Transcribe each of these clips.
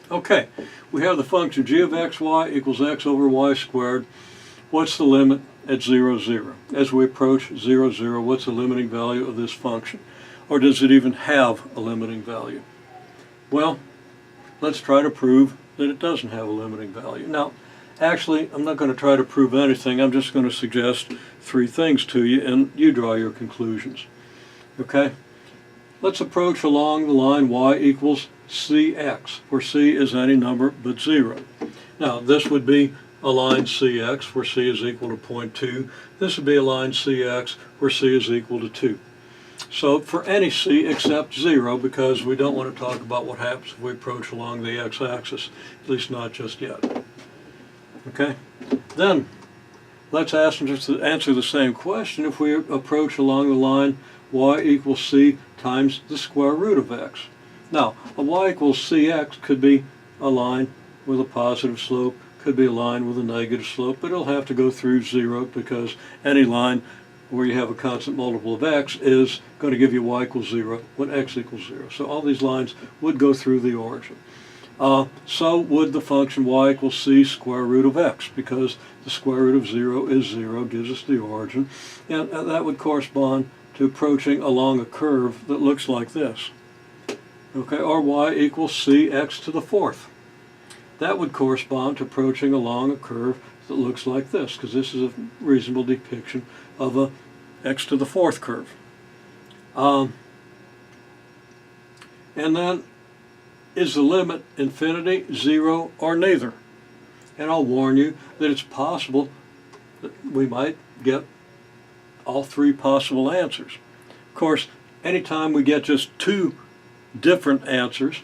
Okay, we have the function g of xy equals x over y squared. What's the limit at 0, 0? As we approach 0, 0, what's the limiting value of this function? Or does it even have a limiting value? Well, let's try to prove that it doesn't have a limiting value. Now, actually, I'm not going to try to prove anything. I'm just going to suggest 3 things to you, and you draw your conclusions. Okay? Let's approach along the line y equals cx, where c is any number but 0. Now, this would be a line cx, where c is equal to 0.2. This would be a line cx, where c is equal to 2. So for any c except 0, because we don't want to talk about what happens if we approach along the x-axis, at least not just yet. Okay? Then, let's answer the same question if we approach along the line y equals c times the square root of x. Now, a y equals cx could be a line with a positive slope, could be a line with a negative slope, but it'll have to go through 0 because any line where you have a constant multiple of x is going to give you y equals 0 when x equals 0. So all these lines would go through the origin. So would the function y equals c square root of x, because the square root of 0 is 0, gives us the origin, and that would correspond to approaching along a curve that looks like this. Okay, or y equals cx to the 4th. That would correspond to approaching along a curve that looks like this, because this is a reasonable depiction of a x to the 4th curve. And then, is the limit infinity, 0, or neither? And I'll warn you that it's possible that we might get all 3 possible answers. Of course, anytime we get just 2 different answers,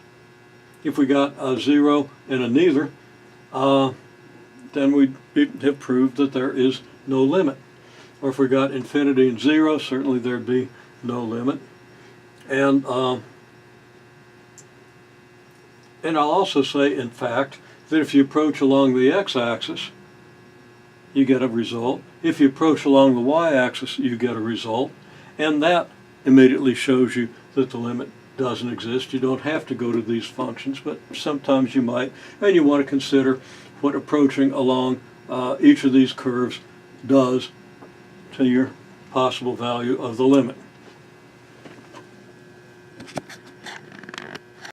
if we got a 0 and a neither, then we'd have proved that there is no limit. Or if we got infinity and 0, certainly there'd be no limit. And I'll also say, in fact, that if you approach along the x-axis, you get a result. If you approach along the y-axis, you get a result. And that immediately shows you that the limit doesn't exist. You don't have to go to these functions, but sometimes you might. And you want to consider what approaching along each of these curves does to your possible value of the limit.